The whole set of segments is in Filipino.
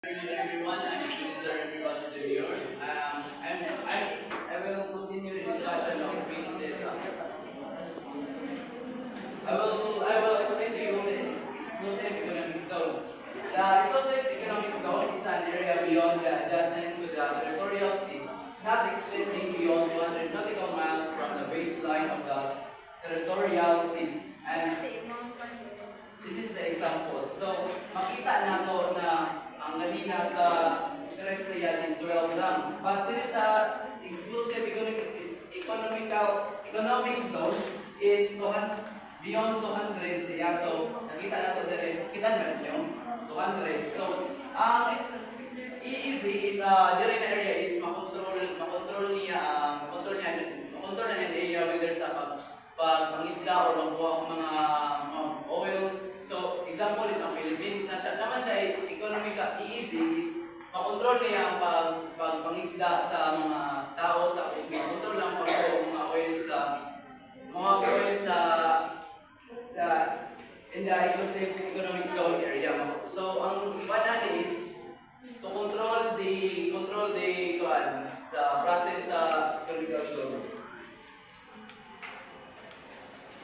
Everyone, I'm Mr. University Viewer. I will continue the discussion of business. I will explain to you the exclusive economic zone. The exclusive economic zone is an area beyond the adjacent to the territorial sea, not extending beyond 200 nautical miles from the baseline of the territorial sea. And this is the example. So, makita nato na ang kanina sa terrestrial is 12 lang. But this is a exclusive economic zone is beyond 200 siya. So, nakita nato dire, kita ba ninyo? 200. So, ang EEZ is dire na area is makontrol niya ang area whether sa pangisda or magkuha ang mga oil. So, example is ang Philippines na siya. Naman siya ay economic EEZ is makontrol niya ang pangisda sa mga tao, tapos makontrol lang mga oil sa in the exclusive economic zone area. So, ang panani is to control the process sa economic zone.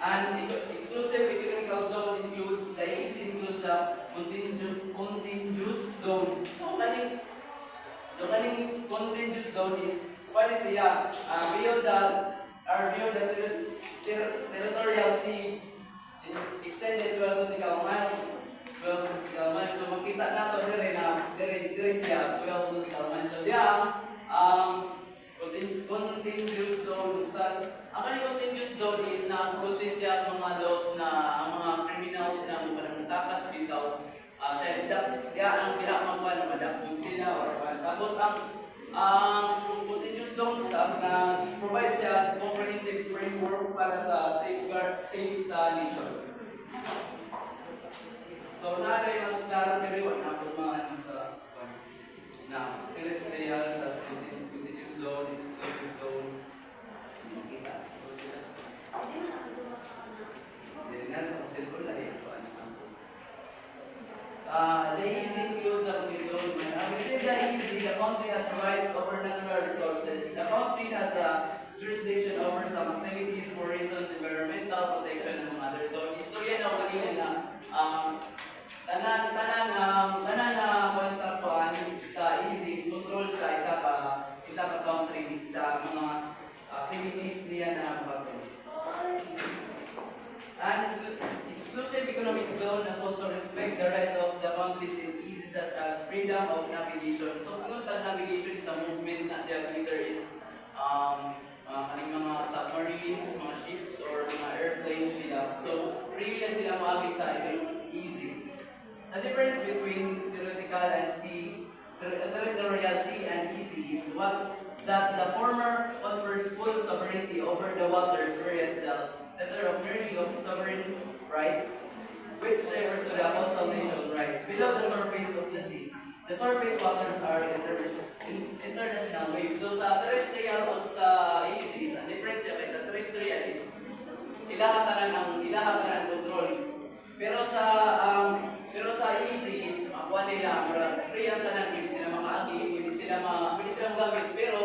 And exclusive economic zone includes the EEZ includes the contiguous zone. So kaning contiguous zone is what is siya beyond the territorial sea extended 12 nautical miles. So makita nato dire siya 12 nautical miles. So diya contiguous zone. Thus, ang kaning contiguous zone is na process siya mga laws na ang mga criminals na magpanamuntakas bitaw ang magkuha na madakpon sila or tapos ang contiguous zone na provide siya comprehensive framework para sa safe sa nation. So naday mas klaro diri wa na pagmaan sa na terrestrial as contiguous zone, exclusive zone. Makita. Dili na sa cellphone la the EEZ includes a contiguous zone. Within the EEZ, the country has rights over natural resources. The country has a jurisdiction over some activities for reasons environmental protection and others. So, istorya na kanina na tanan na konseptuan sa EEZ is control sa isa ka country sa mga activities niya na magpapalito. And exclusive economic zone has also respect the rights of the countries in EEZ such as freedom of navigation. So, kung navigation is a movement na siya, either it's mga submarines, mga ships, or mga airplanes sila. So, free na sila maagi sa EEZ. The difference between territorial sea and EEZ is that the former confers full sovereignty over the waters, whereas the latter of merely of sovereign right, which refers to the coastal nation rights. Below the surface of the sea, the surface waters are international waves. So sa terrestrial o sa EEZ, ang difference niya sa terrestrial is ilahatanan ang control. Pero sa EEZ is makuha nila free ang tanan, pwede sila makaagi, pwede sila magamit, pero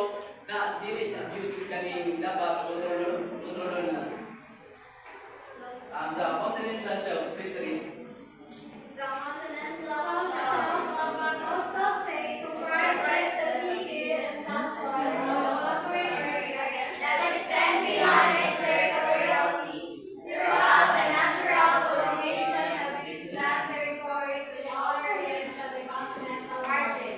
na dili abuse kaning dapat kontrolon na. The continental shelf, please read. The continental shelf of a coastal state comprises the sea and some soil watering areas that extend beyond its territorial sea throughout the natural prolongation of its land territory to the outer edge of the continental margin,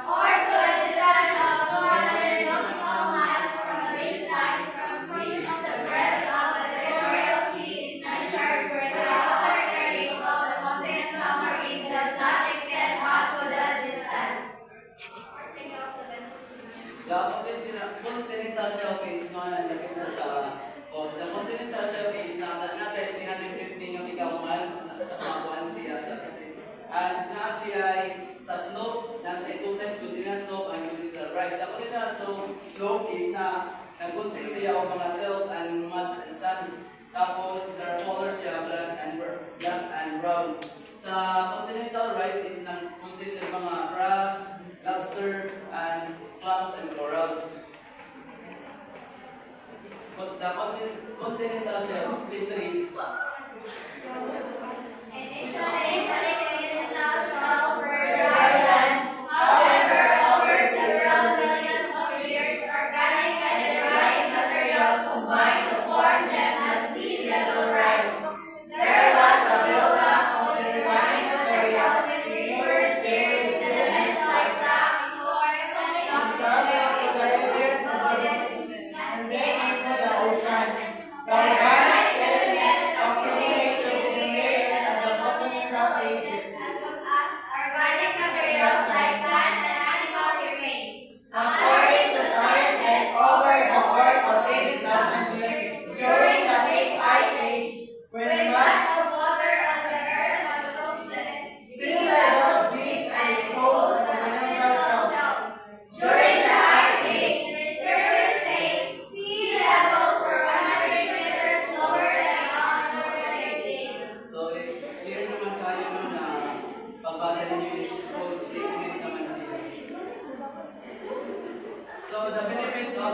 or to a distance of 400 nautical miles from the baselines from which the breadth of the territorial sea is measured where the outer area of the continental marine does not extend up to that distance. Article 76. The continental shelf is known as the picture sa coast. The continental shelf is nasa 350 nautical miles sa mga siya sa and siya ay sa slope, nasa 2 times continental slope and continental rise. The continental slope is nag-consist siya of mga silt and muds and sands. Tapos, their color siya black and brown. Sa continental rise is nag-consist ng mga rock,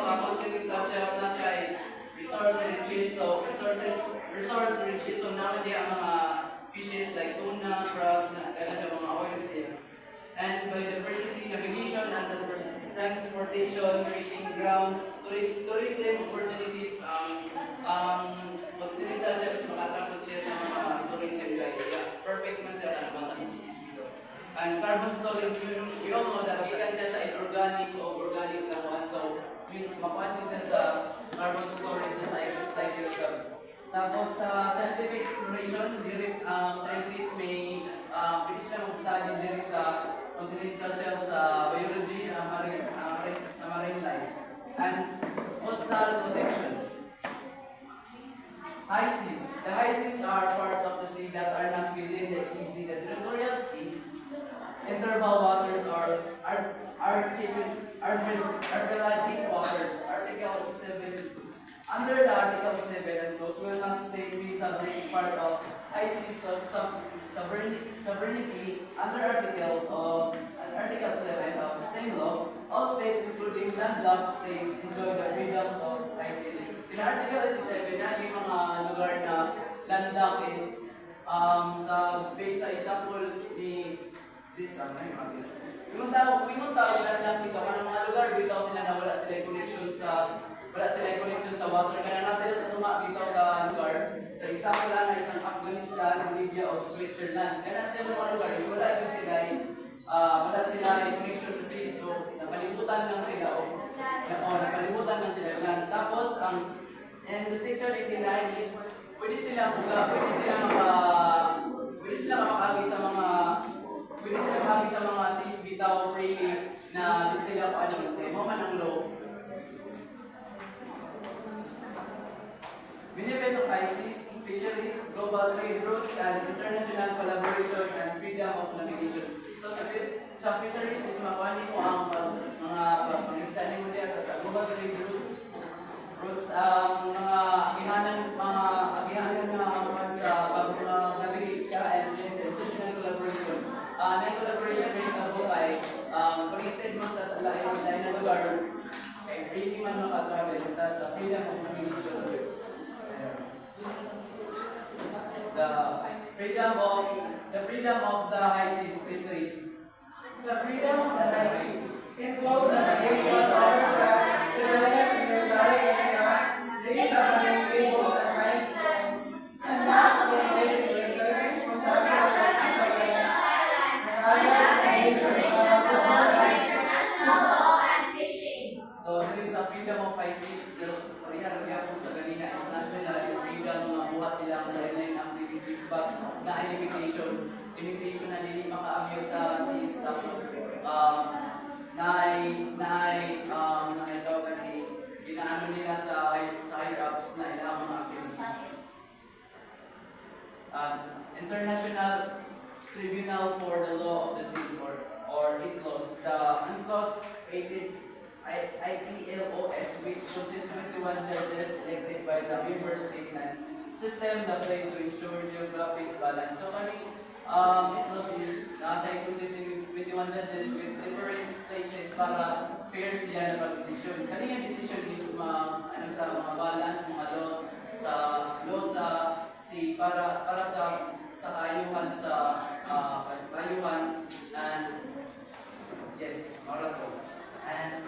continental shelf na siya ay resource rich is so naman niya ang mga fishes like tuna, crabs, na kaya siya mga oils niya. And biodiversity, navigation, and transportation, fishing grounds, tourism opportunities, continental shelf is makatrapot siya sa mga tourism guide. Yeah, perfect man siya sa mga dito. And carbon storage, we all know that ikan siya sa inorganic o organic na kuhan. So, makuha din siya sa carbon storage na cycle cell. Tapos sa scientific exploration, scientists may pwede sila mag-study din sa continental shelf sa biology, sa marine life. And coastal protection. High seas. The high seas are parts of the sea that are not within the EEZ, the territorial seas. Interval waters are archipelagic waters. Article 7. Under the Article 7, those will not state be subject part of high seas of sovereignty under Article 7 of the same law. All states, including landlocked states, enjoy the freedoms of high seas. In Article 87, yan yung mga lugar na landlocked sa base sa example ni yung tao landlocked dito, kanang mga lugar dito sila na wala sila connection sa water, kaya nasa sila sa tunga dito sa lugar. Sa example lang na isang Afghanistan, Bolivia, o Switzerland. Kaya nasa sila mga lugar is wala din sila connection sa sea, so napalibutan lang sila land. Tapos and the section 89 is pwede sila makahagi sa mga seas bitaw freely na di sila mo man ang law. Benefits of high seas, fisheries, global trade routes, and international collaboration and freedom of navigation. So sa fisheries is makuha mo ang mga pag-study mo diya sa global trade routes, mga agihanan na sa navigate ka and international collaboration. Na collaboration may tabo kay connected mo ta sa lain na lugar kay freely man maka-travel ta sa freedom of navigation. The freedom of the high seas, please read. The freedom of the high seas include the navigation of aircraft, civilian and military aircraft, the use of marine cables and marine planes, and not limited to research, construction, and operation, and other installation allowed by international law and fishing. So there is a freedom of high seas. Parihan po sa ganina is na sila yung freedom mga buhat nilang lain-lain activities but na limitation na hindi maka-abuse sa seas. Tapos ginaano nila sa higher ups na ilang mga activities. International Tribunal for the Law of the Sea or ITLOS. The UNCLOS ITLOS, which consists of 21 judges elected by the member state system that plays to ensure geographic balance. So ITLOS is siya consisting of 21 judges with different places para fair sila na pag-decision. Kanilang decision is sa mga balance, mga laws sa sea para sa kaayuhan and yes, marathon. And